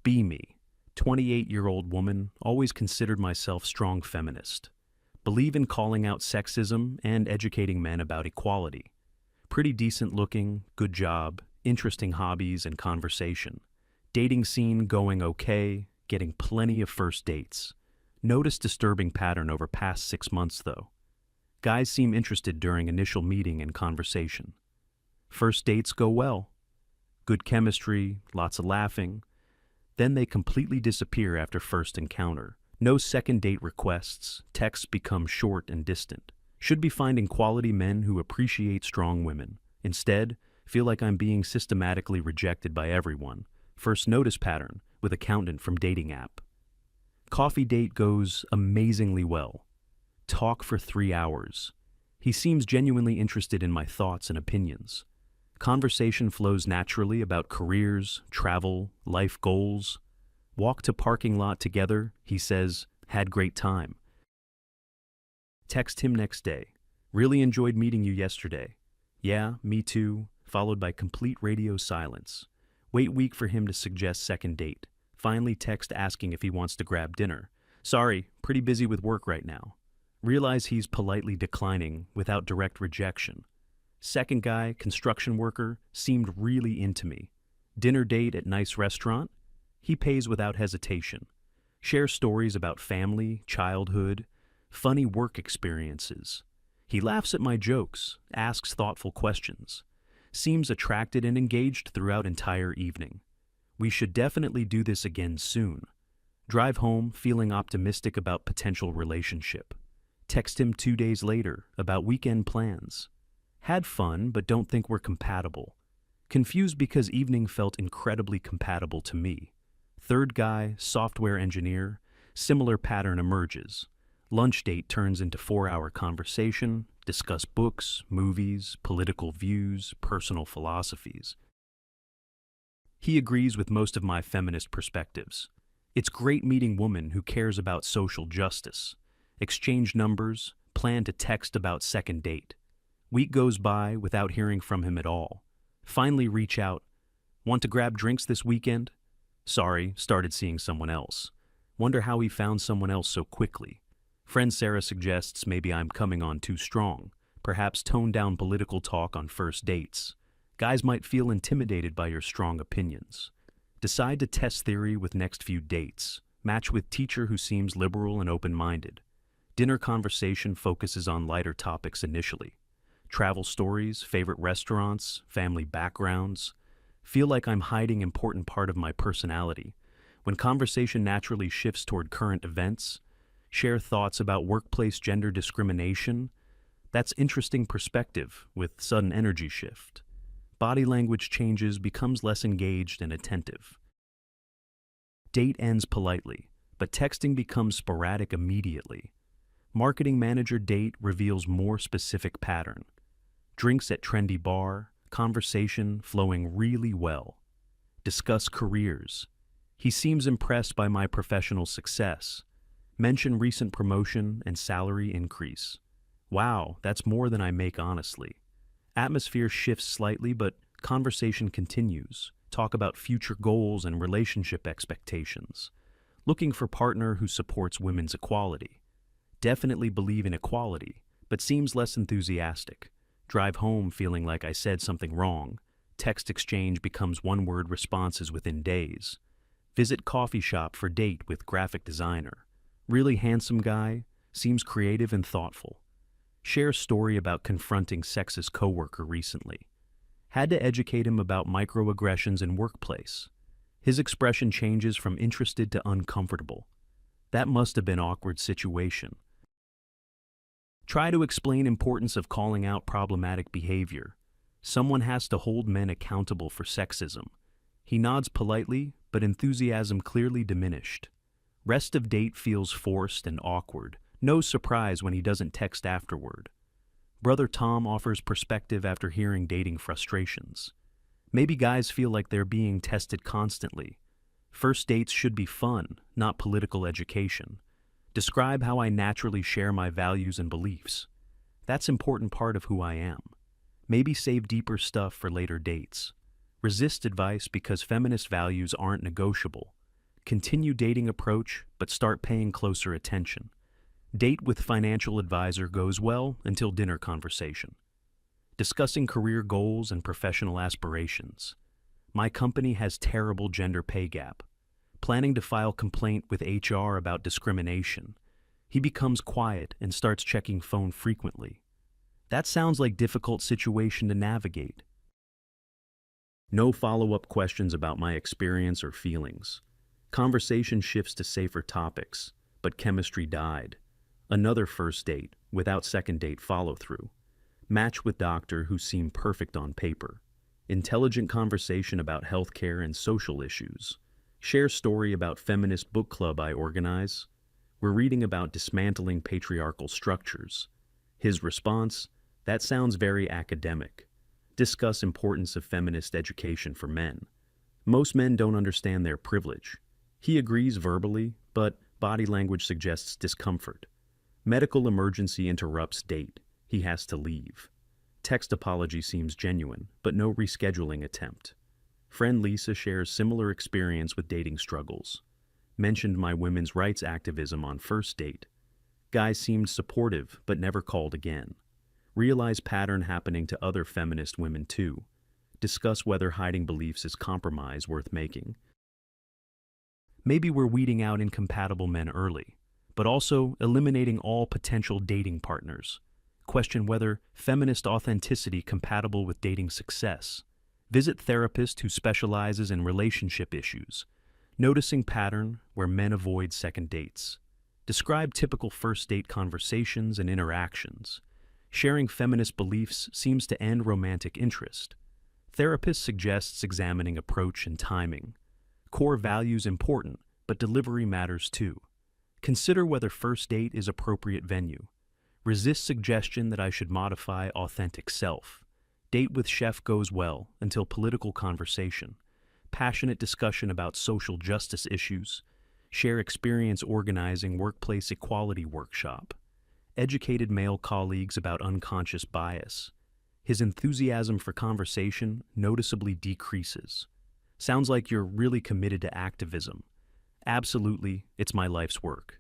Be me. 28-year-old woman, always considered myself strong feminist. Believe in calling out sexism and educating men about equality. Pretty decent looking, good job, interesting hobbies and conversation. Dating scene going okay, getting plenty of first dates. Notice disturbing pattern over past 6 months though. Guys seem interested during initial meeting and conversation. First dates go well. Good chemistry, lots of laughing. Then they completely disappear after first encounter. No second date requests, texts become short and distant. Should be finding quality men who appreciate strong women. Instead, feel like I'm being systematically rejected by everyone. First notice pattern with accountant from dating app. Coffee date goes amazingly well. Talk for 3 hours. He seems genuinely interested in my thoughts and opinions. Conversation flows naturally about careers, travel, life goals. Walk to parking lot together, he says, had great time. Text him next day. Really enjoyed meeting you yesterday. Yeah, me too, followed by complete radio silence. Wait week for him to suggest second date. Finally text asking if he wants to grab dinner. Sorry, pretty busy with work right now. Realize he's politely declining without direct rejection. Second guy, construction worker, seemed really into me. Dinner date at nice restaurant? He pays without hesitation. Share stories about family, childhood, funny work experiences. He laughs at my jokes, asks thoughtful questions. Seems attracted and engaged throughout entire evening. We should definitely do this again soon. Drive home feeling optimistic about potential relationship. Text him 2 days later about weekend plans. Had fun, but don't think we're compatible. Confused because evening felt incredibly compatible to me. Third guy, software engineer, similar pattern emerges. Lunch date turns into 4-hour conversation, discuss books, movies, political views, personal philosophies. He agrees with most of my feminist perspectives. It's great meeting woman who cares about social justice. Exchange numbers, plan to text about second date. Week goes by without hearing from him at all. Finally reach out. Want to grab drinks this weekend? Sorry, started seeing someone else. Wonder how he found someone else so quickly. Friend Sarah suggests maybe I'm coming on too strong. Perhaps tone down political talk on first dates. Guys might feel intimidated by your strong opinions. Decide to test theory with next few dates. Match with teacher who seems liberal and open-minded. Dinner conversation focuses on lighter topics initially. Travel stories, favorite restaurants, family backgrounds. Feel like I'm hiding important part of my personality. When conversation naturally shifts toward current events, share thoughts about workplace gender discrimination. That's interesting perspective with sudden energy shift. Body language changes, becomes less engaged and attentive. Date ends politely, but texting becomes sporadic immediately. Marketing manager date reveals more specific pattern. Drinks at trendy bar, conversation flowing really well. Discuss careers. He seems impressed by my professional success. Mention recent promotion and salary increase. Wow, that's more than I make honestly. Atmosphere shifts slightly, but conversation continues. Talk about future goals and relationship expectations. Looking for partner who supports women's equality. Definitely believe in equality, but seems less enthusiastic. Drive home feeling like I said something wrong. Text exchange becomes one-word responses within days. Visit coffee shop for date with graphic designer. Really handsome guy, seems creative and thoughtful. Share story about confronting sexist coworker recently. Had to educate him about microaggressions in workplace. His expression changes from interested to uncomfortable. That must have been an awkward situation. Try to explain importance of calling out problematic behavior. Someone has to hold men accountable for sexism. He nods politely, but enthusiasm clearly diminished. Rest of date feels forced and awkward. No surprise when he doesn't text afterward. Brother Tom offers perspective after hearing dating frustrations. Maybe guys feel like they're being tested constantly. First dates should be fun, not political education. Describe how I naturally share my values and beliefs. That's an important part of who I am. Maybe save deeper stuff for later dates. Resist advice because feminist values aren't negotiable. Continue dating approach, but start paying closer attention. Date with financial advisor goes well until dinner conversation. Discussing career goals and professional aspirations. My company has terrible gender pay gap. Planning to file complaint with HR about discrimination. He becomes quiet and starts checking phone frequently. That sounds like difficult situation to navigate. No follow-up questions about my experience or feelings. Conversation shifts to safer topics, but chemistry died. Another first date, without second date follow-through. Match with doctor who seemed perfect on paper. Intelligent conversation about healthcare and social issues. Share story about feminist book club I organize. We're reading about dismantling patriarchal structures. His response, that sounds very academic. Discuss importance of feminist education for men. Most men don't understand their privilege. He agrees verbally, but body language suggests discomfort. Medical emergency interrupts date. He has to leave. Text apology seems genuine, but no rescheduling attempt. Friend Lisa shares similar experience with dating struggles. Mentioned my women's rights activism on first date. Guy seemed supportive, but never called again. Realize pattern happening to other feminist women too. Discuss whether hiding beliefs is compromise worth making. Maybe we're weeding out incompatible men early, but also eliminating all potential dating partners. Question whether feminist authenticity compatible with dating success. Visit therapist who specializes in relationship issues. Noticing pattern where men avoid second dates. Describe typical first date conversations and interactions. Sharing feminist beliefs seems to end romantic interest. Therapist suggests examining approach and timing. Core values important, but delivery matters too. Consider whether first date is appropriate venue. Resist suggestion that I should modify authentic self. Date with chef goes well until political conversation. Passionate discussion about social justice issues. Share experience organizing workplace equality workshop. Educated male colleagues about unconscious bias. His enthusiasm for conversation noticeably decreases. Sounds like you're really committed to activism. Absolutely, it's my life's work.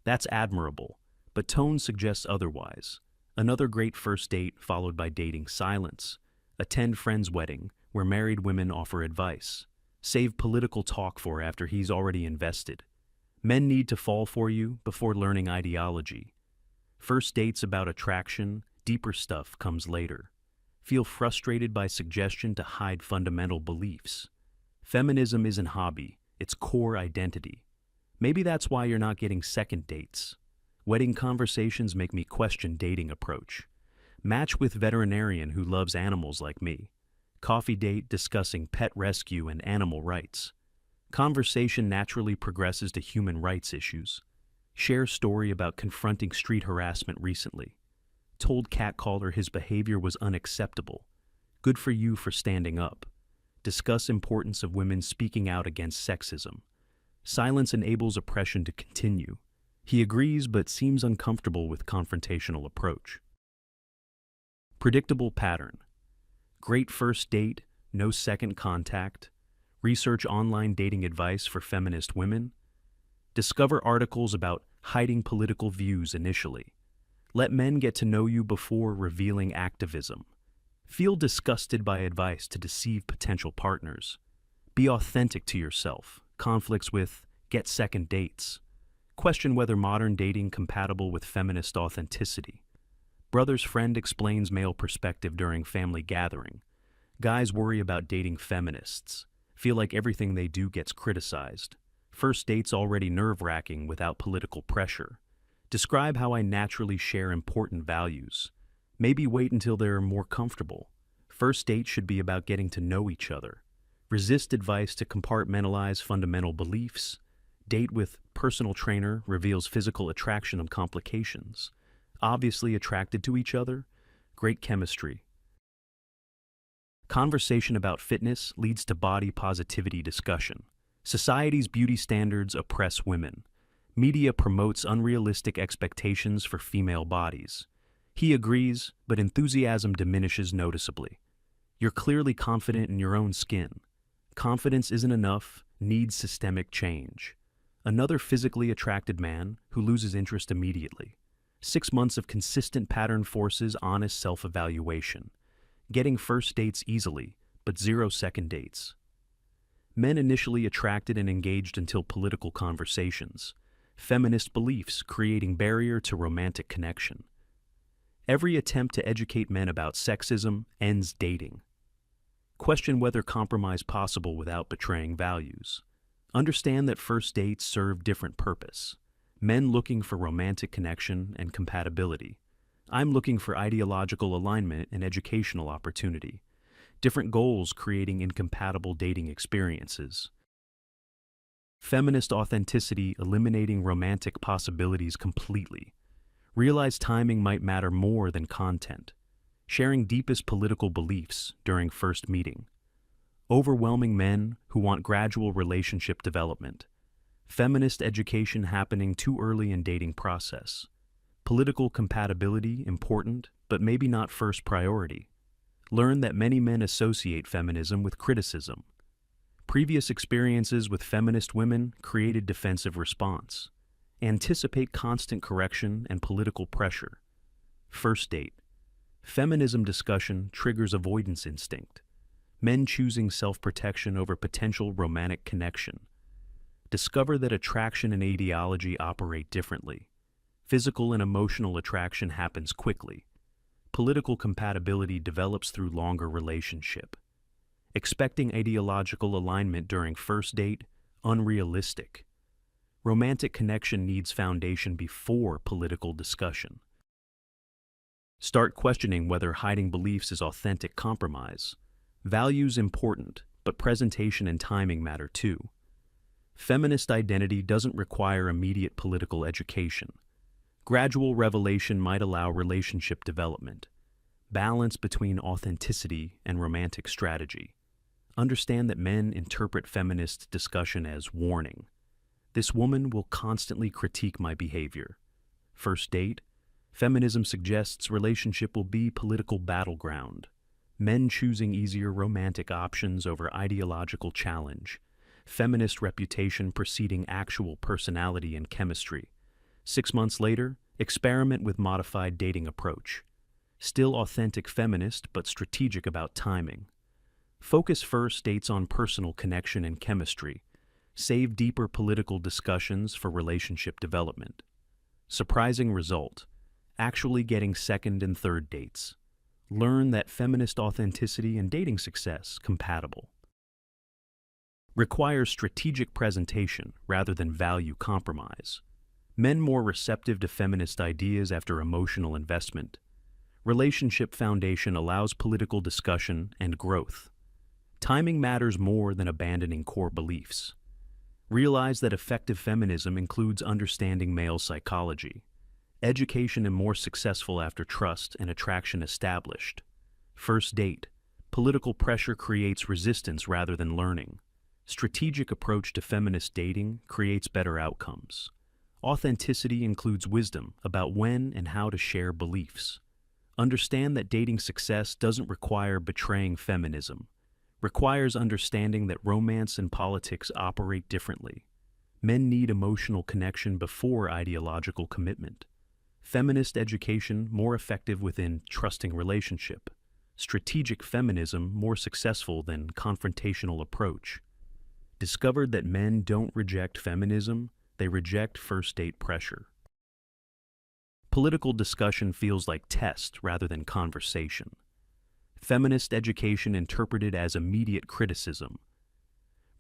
That's admirable, but tone suggests otherwise. Another great first date followed by dating silence. Attend friend's wedding, where married women offer advice. Save political talk for after he's already invested. Men need to fall for you before learning ideology. First dates about attraction, deeper stuff comes later. Feel frustrated by suggestion to hide fundamental beliefs. Feminism isn't hobby, it's core identity. Maybe that's why you're not getting second dates. Wedding conversations make me question dating approach. Match with veterinarian who loves animals like me. Coffee date discussing pet rescue and animal rights. Conversation naturally progresses to human rights issues. Share story about confronting street harassment recently. Told catcaller his behavior was unacceptable. Good for you for standing up. Discuss importance of women speaking out against sexism. Silence enables oppression to continue. He agrees but seems uncomfortable with confrontational approach. Predictable pattern. Great first date, no second contact. Research online dating advice for feminist women. Discover articles about hiding political views initially. Let men get to know you before revealing activism. Feel disgusted by advice to deceive potential partners. Be authentic to yourself. Conflicts with get second dates. Question whether modern dating compatible with feminist authenticity. Brother's friend explains male perspective during family gathering. Guys worry about dating feminists. Feel like everything they do gets criticized. First date's already nerve-wracking without political pressure. Describe how I naturally share important values. Maybe wait until they're more comfortable. First date should be about getting to know each other. Resist advice to compartmentalize fundamental beliefs. Date with personal trainer reveals physical attraction and complications. Obviously attracted to each other. Great chemistry. Conversation about fitness leads to body positivity discussion. Society's beauty standards oppress women. Media promotes unrealistic expectations for female bodies. He agrees, but enthusiasm diminishes noticeably. You're clearly confident in your own skin. Confidence isn't enough, needs systemic change. Another physically attracted man who loses interest immediately. 6 months of consistent pattern forces honest self-evaluation. Getting first dates easily, but 0 second dates. Men initially attracted and engaged until political conversations. Feminist beliefs creating barrier to romantic connection. Every attempt to educate men about sexism ends dating. Question whether compromise possible without betraying values. Understand that first dates serve different purpose. Men looking for romantic connection and compatibility. I'm looking for ideological alignment and educational opportunity. Different goals creating incompatible dating experiences. Feminist authenticity eliminating romantic possibilities completely. Realize timing might matter more than content. Sharing deepest political beliefs during first meeting. Overwhelming men who want gradual relationship development. Feminist education happening too early in dating process. Political compatibility important, but maybe not first priority. Learn that many men associate feminism with criticism. Previous experiences with feminist women created defensive response. Anticipate constant correction and political pressure. First date. Feminism discussion triggers avoidance instinct. Men choosing self-protection over potential romantic connection. Discover that attraction and ideology operate differently. Physical and emotional attraction happens quickly. Political compatibility develops through longer relationship. Expecting ideological alignment during first date, unrealistic. Romantic connection needs foundation before political discussion. Start questioning whether hiding beliefs is authentic compromise. Values important, but presentation and timing matter too. Feminist identity doesn't require immediate political education. Gradual revelation might allow relationship development. Balance between authenticity and romantic strategy. Understand that men interpret feminist discussion as warning. This woman will constantly critique my behavior. First date, feminism suggests relationship will be political battleground. Men choosing easier romantic options over ideological challenge. Feminist reputation preceding actual personality and chemistry. 6 months later, experiment with modified dating approach. Still authentic feminist, but strategic about timing. Focus first dates on personal connection and chemistry. Save deeper political discussions for relationship development. Surprising result. Actually getting second and third dates. Learn that feminist authenticity and dating success compatible. Requires strategic presentation rather than value compromise. Men more receptive to feminist ideas after emotional investment. Relationship foundation allows political discussion and growth. Timing matters more than abandoning core beliefs. Realize that effective feminism includes understanding male psychology. Education and more successful after trust and attraction established. First date. Political pressure creates resistance rather than learning. Strategic approach to feminist dating creates better outcomes. Authenticity includes wisdom about when and how to share beliefs. Understand that dating success doesn't require betraying feminism. Requires understanding that romance and politics operate differently. Men need emotional connection before ideological commitment. Feminist education more effective within trusting relationship. Strategic feminism more successful than confrontational approach. Discovered that men don't reject feminism, they reject first date pressure. Political discussion feels like test rather than conversation. Feminist education interpreted as immediate criticism.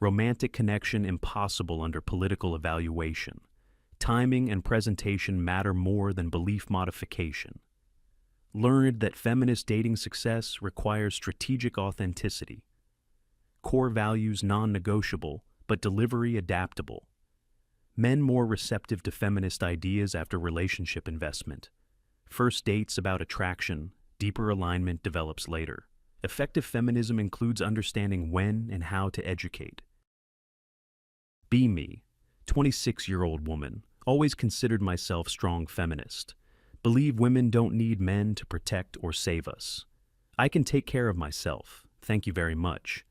Romantic connection impossible under political evaluation. Timing and presentation matter more than belief modification. Learned that feminist dating success requires strategic authenticity. Core values non-negotiable, but delivery adaptable. Men more receptive to feminist ideas after relationship investment. First dates about attraction, deeper alignment develops later. Effective feminism includes understanding when and how to educate. Be me, 26-year-old woman, always considered myself strong feminist. Believe women don't need men to protect or save us. I can take care of myself. Thank you very much.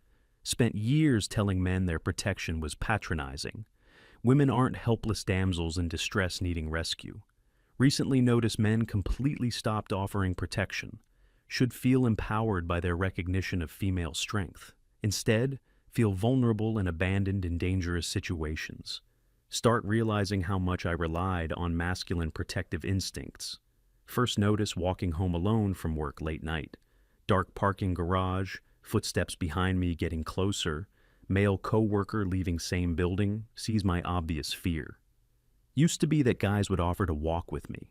Spent years telling men their protection was patronizing. Women aren't helpless damsels in distress needing rescue. Recently noticed men completely stopped offering protection. Should feel empowered by their recognition of female strength. Instead, feel vulnerable and abandoned in dangerous situations. Start realizing how much I relied on masculine protective instincts. First notice walking home alone from work late night. Dark parking garage, footsteps behind me getting closer, male coworker leaving same building, sees my obvious fear. Used to be that guys would offer to walk with me.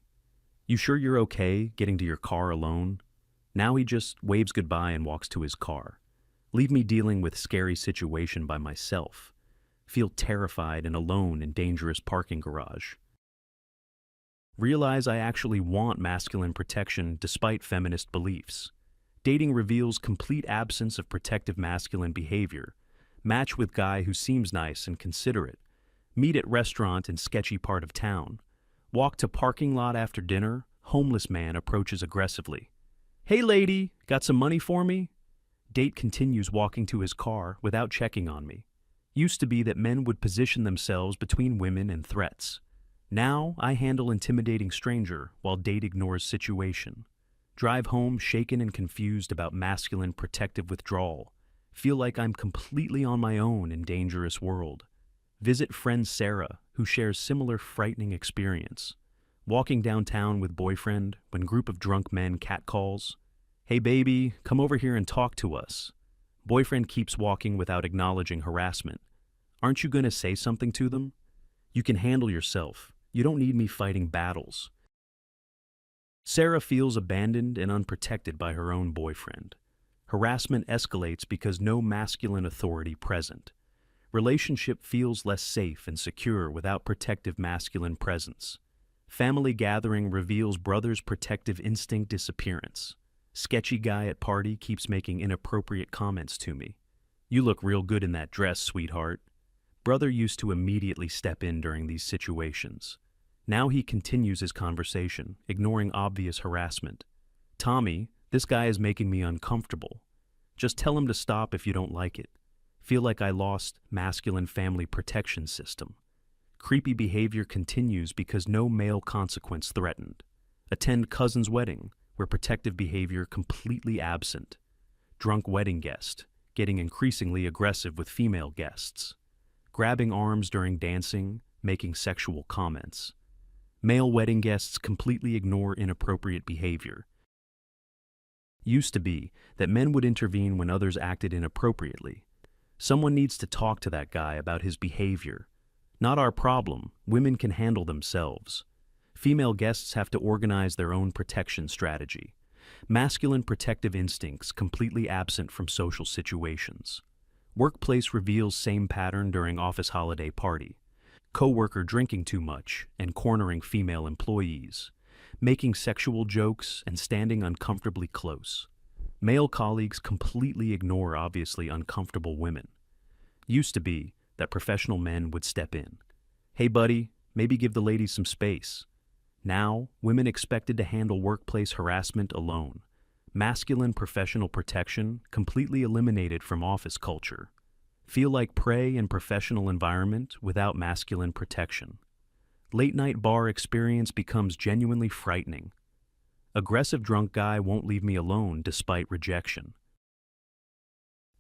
You sure you're okay getting to your car alone? Now he just waves goodbye and walks to his car. Leave me dealing with scary situation by myself. Feel terrified and alone in dangerous parking garage. Realize I actually want masculine protection despite feminist beliefs. Dating reveals complete absence of protective masculine behavior. Match with guy who seems nice and considerate. Meet at restaurant in sketchy part of town. Walk to parking lot after dinner, homeless man approaches aggressively. Hey lady, got some money for me? Date continues walking to his car without checking on me. Used to be that men would position themselves between women and threats. Now I handle intimidating stranger while date ignores situation. Drive home shaken and confused about masculine protective withdrawal. Feel like I'm completely on my own in dangerous world. Visit friend Sarah, who shares similar frightening experience. Walking downtown with boyfriend when group of drunk men catcalls. Hey baby, come over here and talk to us. Boyfriend keeps walking without acknowledging harassment. Aren't you gonna say something to them? You can handle yourself. You don't need me fighting battles. Sarah feels abandoned and unprotected by her own boyfriend. Harassment escalates because no masculine authority present. Relationship feels less safe and secure without protective masculine presence. Family gathering reveals brother's protective instinct disappearance. Sketchy guy at party keeps making inappropriate comments to me. You look real good in that dress, sweetheart. Brother used to immediately step in during these situations. Now he continues his conversation, ignoring obvious harassment. Tommy, this guy is making me uncomfortable. Just tell him to stop if you don't like it. Feel like I lost masculine family protection system. Creepy behavior continues because no male consequence threatened. Attend cousin's wedding, where protective behavior completely absent. Drunk wedding guest, getting increasingly aggressive with female guests. Grabbing arms during dancing, making sexual comments. Male wedding guests completely ignore inappropriate behavior. Used to be that men would intervene when others acted inappropriately. Someone needs to talk to that guy about his behavior. Not our problem, women can handle themselves. Female guests have to organize their own protection strategy. Masculine protective instincts completely absent from social situations. Workplace reveals same pattern during office holiday party. Coworker drinking too much and cornering female employees. Making sexual jokes and standing uncomfortably close. Male colleagues completely ignore obviously uncomfortable women. Used to be that professional men would step in. Hey buddy, maybe give the ladies some space. Now, women expected to handle workplace harassment alone. Masculine professional protection completely eliminated from office culture. Feel like prey in professional environment without masculine protection. Late night bar experience becomes genuinely frightening. Aggressive drunk guy won't leave me alone despite rejection.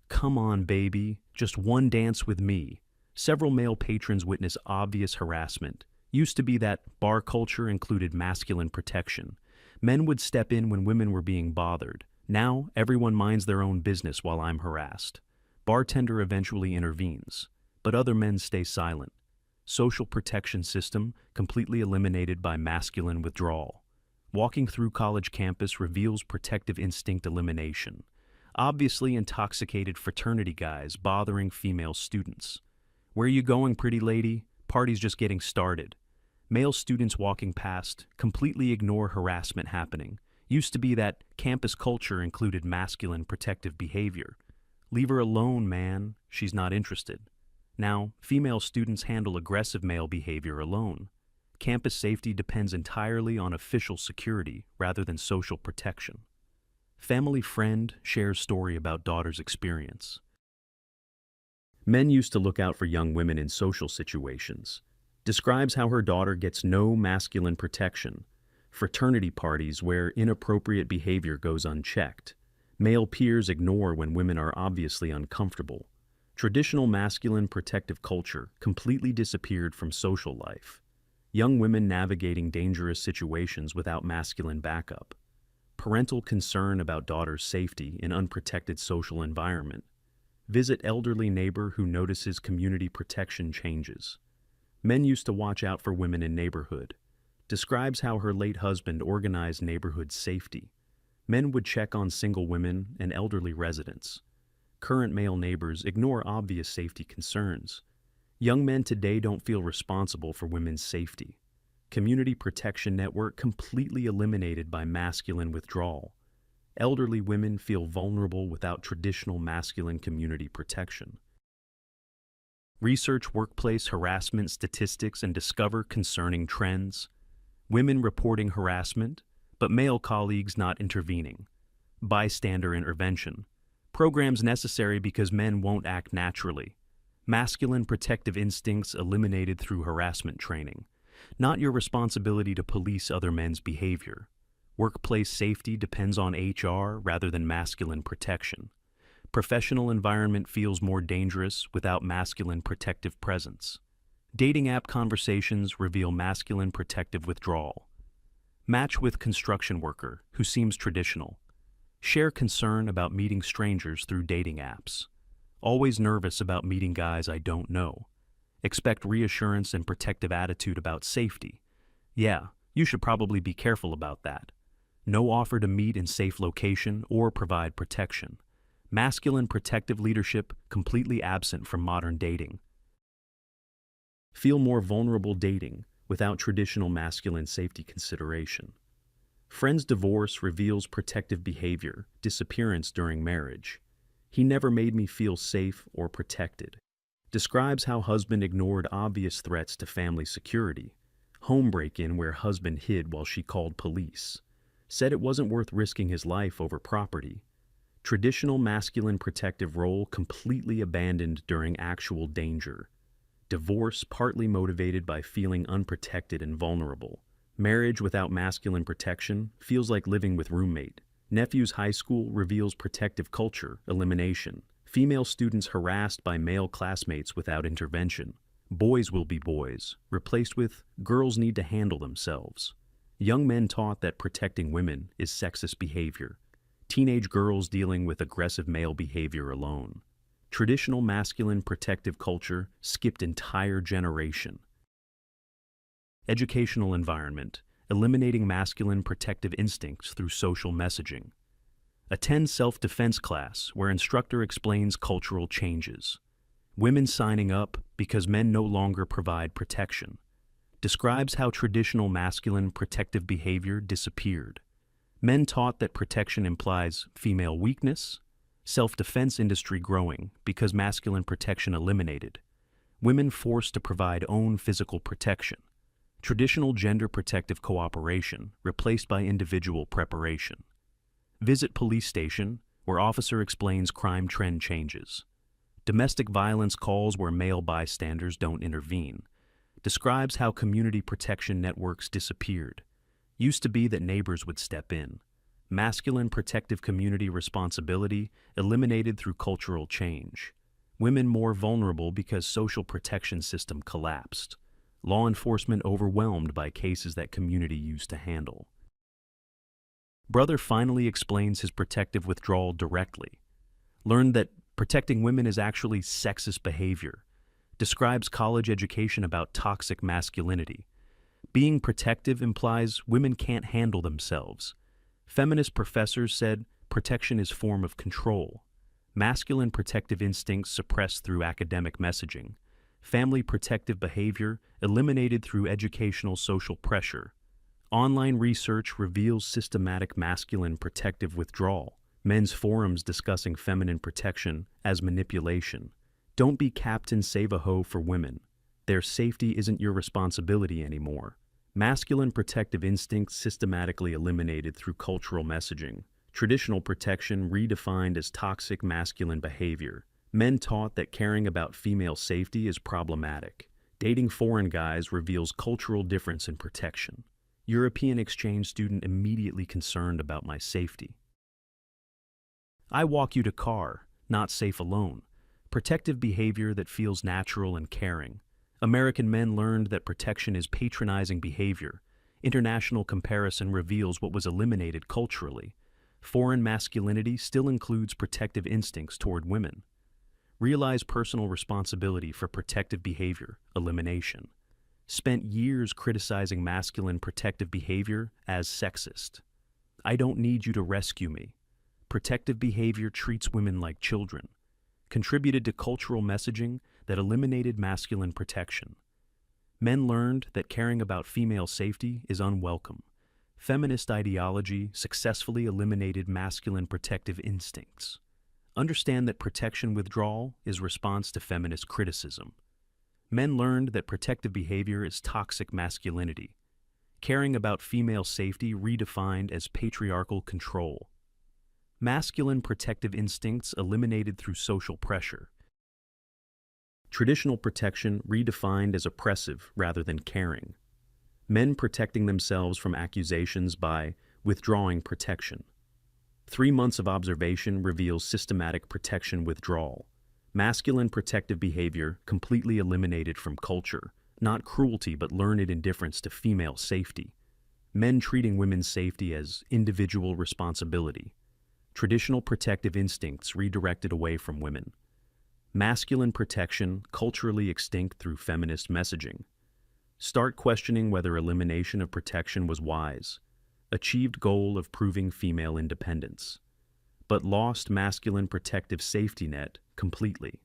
Come on, baby, just one dance with me. Several male patrons witness obvious harassment. Used to be that bar culture included masculine protection. Men would step in when women were being bothered. Now, everyone minds their own business while I'm harassed. Bartender eventually intervenes, but other men stay silent. Social protection system completely eliminated by masculine withdrawal. Walking through college campus reveals protective instinct elimination. Obviously intoxicated fraternity guys bothering female students. Where you going, pretty lady? Party's just getting started. Male students walking past completely ignore harassment happening. Used to be that campus culture included masculine protective behavior. Leave her alone, man. She's not interested. Now, female students handle aggressive male behavior alone. Campus safety depends entirely on official security rather than social protection. Family friend shares story about daughter's experience. Men used to look out for young women in social situations. Describes how her daughter gets no masculine protection. Fraternity parties where inappropriate behavior goes unchecked. Male peers ignore when women are obviously uncomfortable. Traditional masculine protective culture completely disappeared from social life. Young women navigating dangerous situations without masculine backup. Parental concern about daughter's safety in unprotected social environment. Visit elderly neighbor who notices community protection changes. Men used to watch out for women in neighborhood. Describes how her late husband organized neighborhood safety. Men would check on single women and elderly residents. Current male neighbors ignore obvious safety concerns. Young men today don't feel responsible for women's safety. Community protection network completely eliminated by masculine withdrawal. Elderly women feel vulnerable without traditional masculine community protection. Research workplace harassment statistics and discover concerning trends. Women reporting harassment, but male colleagues not intervening. Bystander intervention. Programs necessary because men won't act naturally. Masculine protective instincts eliminated through harassment training. Not your responsibility to police other men's behavior. Workplace safety depends on HR rather than masculine protection. Professional environment feels more dangerous without masculine protective presence. Dating app conversations reveal masculine protective withdrawal. Match with construction worker who seems traditional. Share concern about meeting strangers through dating apps. Always nervous about meeting guys I don't know. Expect reassurance and protective attitude about safety. Yeah, you should probably be careful about that. No offer to meet in safe location or provide protection. Masculine protective leadership completely absent from modern dating. Feel more vulnerable dating without traditional masculine safety consideration. Friend's divorce reveals protective behavior, disappearance during marriage. He never made me feel safe or protected. Describes how husband ignored obvious threats to family security. Home break-in where husband hid while she called police. Said it wasn't worth risking his life over property. Traditional masculine protective role completely abandoned during actual danger. Divorce partly motivated by feeling unprotected and vulnerable. Marriage without masculine protection feels like living with roommate. Nephew's high school reveals protective culture, elimination. Female students harassed by male classmates without intervention. Boys will be boys, replaced with girls need to handle themselves. Young men taught that protecting women is sexist behavior. Teenage girls dealing with aggressive male behavior alone. Traditional masculine protective culture skipped entire generation. Educational environment, eliminating masculine protective instincts through social messaging. Attend self-defense class where instructor explains cultural changes. Women signing up because men no longer provide protection. Describes how traditional masculine protective behavior disappeared. Men taught that protection implies female weakness. Self-defense industry growing because masculine protection eliminated. Women forced to provide own physical protection. Traditional gender protective cooperation replaced by individual preparation. Visit police station where officer explains crime trend changes. Domestic violence calls where male bystanders don't intervene. Describes how community protection networks disappeared. Used to be that neighbors would step in. Masculine protective community responsibility eliminated through cultural change. Women more vulnerable because social protection system collapsed. Law enforcement overwhelmed by cases that community used to handle. Brother finally explains his protective withdrawal directly. Learned that protecting women is actually sexist behavior. Describes college education about toxic masculinity. Being protective implies women can't handle themselves. Feminist professors said protection is form of control. Masculine protective instincts suppressed through academic messaging. Family protective behavior eliminated through educational social pressure. Online research reveals systematic masculine protective withdrawal. Men's forums discussing feminine protection as manipulation. Don't be Captain Save-A-Ho for women. Their safety isn't your responsibility anymore. Masculine protective instincts systematically eliminated through cultural messaging. Traditional protection redefined as toxic masculine behavior. Men taught that caring about female safety is problematic. Dating foreign guys reveals cultural difference in protection. European exchange student immediately concerned about my safety. I walk you to car, not safe alone. Protective behavior that feels natural and caring. American men learned that protection is patronizing behavior. International comparison reveals what was eliminated culturally. Foreign masculinity still includes protective instincts toward women. Realize personal responsibility for protective behavior, elimination. Spent years criticizing masculine protective behavior as sexist. I don't need you to rescue me. Protective behavior treats women like children. Contributed to cultural messaging that eliminated masculine protection. Men learned that caring about female safety is unwelcome. Feminist ideology successfully eliminated masculine protective instincts. Understand that protection withdrawal is response to feminist criticism. Men learned that protective behavior is toxic masculinity. Caring about female safety redefined as patriarchal control. Masculine protective instincts eliminated through social pressure. Traditional protection redefined as oppressive rather than caring. Men protecting themselves from accusations by withdrawing protection. 3 months of observation reveals systematic protection withdrawal. Masculine protective behavior completely eliminated from culture, not cruelty but learned indifference to female safety. Men treating women's safety as individual responsibility. Traditional protective instincts redirected away from women. Masculine protection culturally extinct through feminist messaging. Start questioning whether elimination of protection was wise. Achieved goal of proving female independence. But lost masculine protective safety net completely.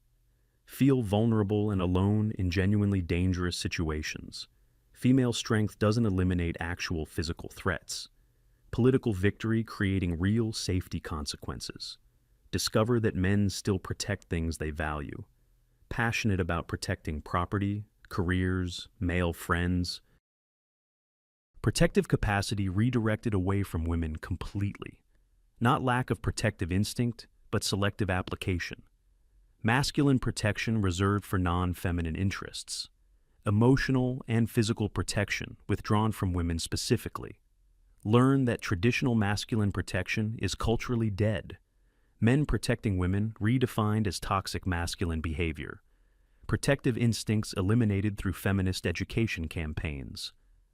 Feel vulnerable and alone in genuinely dangerous situations. Female strength doesn't eliminate actual physical threats. Political victory creating real safety consequences. Discover that men still protect things they value. Passionate about protecting property, careers, male friends. Protective capacity redirected away from women completely. Not lack of protective instinct, but selective application. Masculine protection reserved for non-feminine interests. Emotional and physical protection withdrawn from women specifically. Learn that traditional masculine protection is culturally dead. Men protecting women redefined as toxic masculine behavior. Protective instincts eliminated through feminist education campaigns.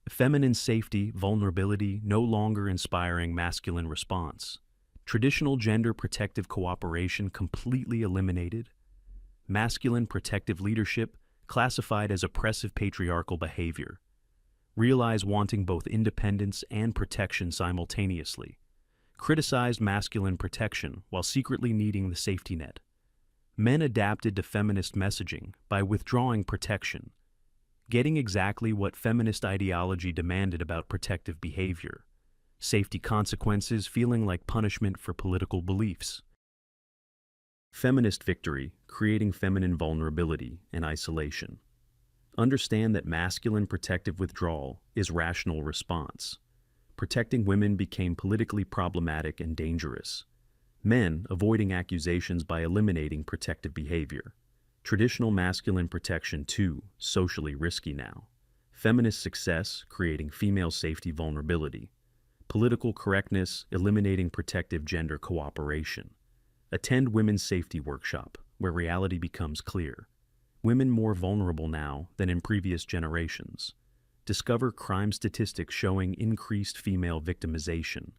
Feminine safety, vulnerability no longer inspiring masculine response. Traditional gender protective cooperation completely eliminated. Masculine protective leadership classified as oppressive patriarchal behavior. Realize wanting both independence and protection simultaneously. Criticized masculine protection while secretly needing the safety net. Men adapted to feminist messaging by withdrawing protection, getting exactly what feminist ideology demanded about protective behavior. Safety consequences feeling like punishment for political beliefs. Feminist victory, creating feminine vulnerability and isolation. Understand that masculine protective withdrawal is rational response. Protecting women became politically problematic and dangerous. Men avoiding accusations by eliminating protective behavior. Traditional masculine protection too, socially risky now. Feminist success, creating female safety vulnerability. Political correctness, eliminating protective gender cooperation. Attend women's safety workshop, where reality becomes clear. Women more vulnerable now than in previous generations. Discover crime statistics showing increased female victimization.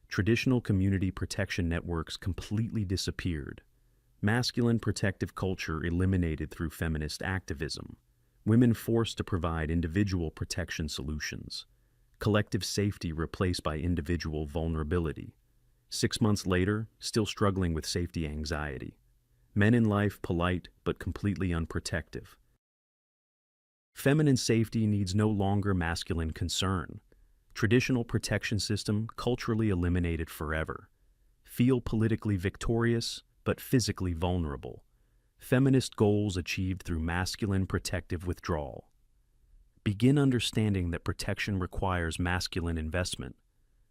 Traditional community protection networks completely disappeared. Masculine protective culture eliminated through feminist activism. Women forced to provide individual protection solutions. Collective safety replaced by individual vulnerability. 6 months later, still struggling with safety anxiety. Men in life polite but completely unprotective. Feminine safety needs no longer masculine concern. Traditional protection system culturally eliminated forever. Feel politically victorious but physically vulnerable. Feminist goals achieved through masculine protective withdrawal. Begin understanding that protection requires masculine investment.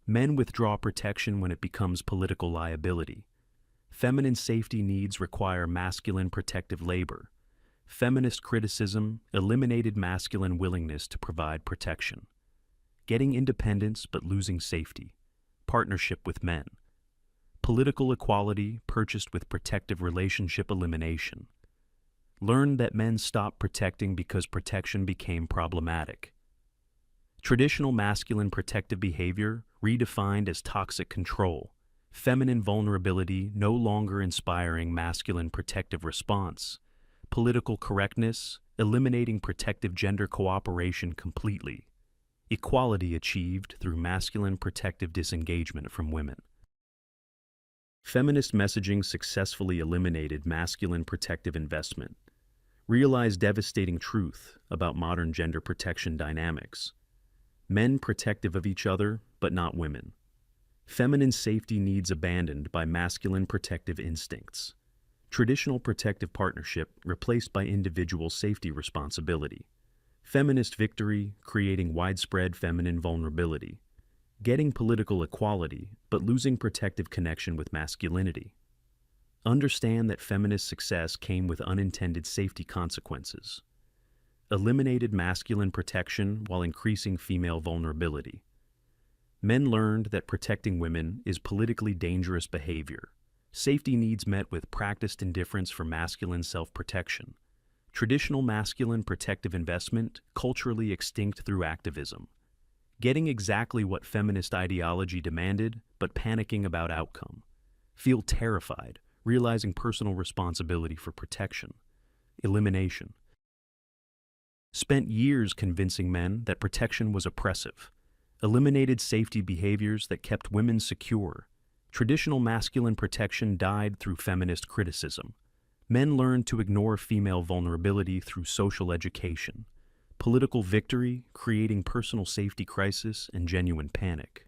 Men withdraw protection when it becomes political liability. Feminine safety needs require masculine protective labor. Feminist criticism eliminated masculine willingness to provide protection. Getting independence but losing safety. Partnership with men. Political equality purchased with protective relationship elimination. Learned that men stopped protecting because protection became problematic. Traditional masculine protective behavior redefined as toxic control. Feminine vulnerability no longer inspiring masculine protective response. Political correctness eliminating protective gender cooperation completely. Equality achieved through masculine protective disengagement from women. Feminist messaging successfully eliminated masculine protective investment. Realized devastating truth about modern gender protection dynamics. Men protective of each other, but not women. Feminine safety needs abandoned by masculine protective instincts. Traditional protective partnership replaced by individual safety responsibility. Feminist victory creating widespread feminine vulnerability. Getting political equality, but losing protective connection with masculinity. Understand that feminist success came with unintended safety consequences. Eliminated masculine protection while increasing female vulnerability. Men learned that protecting women is politically dangerous behavior. Safety needs met with practiced indifference for masculine self-protection. Traditional masculine protective investment culturally extinct through activism. Getting exactly what feminist ideology demanded, but panicking about outcome. Feel terrified, realizing personal responsibility for protection. Elimination. Spent years convincing men that protection was oppressive. Eliminated safety behaviors that kept women secure. Traditional masculine protection died through feminist criticism. Men learned to ignore female vulnerability through social education. Political victory, creating personal safety crisis and genuine panic.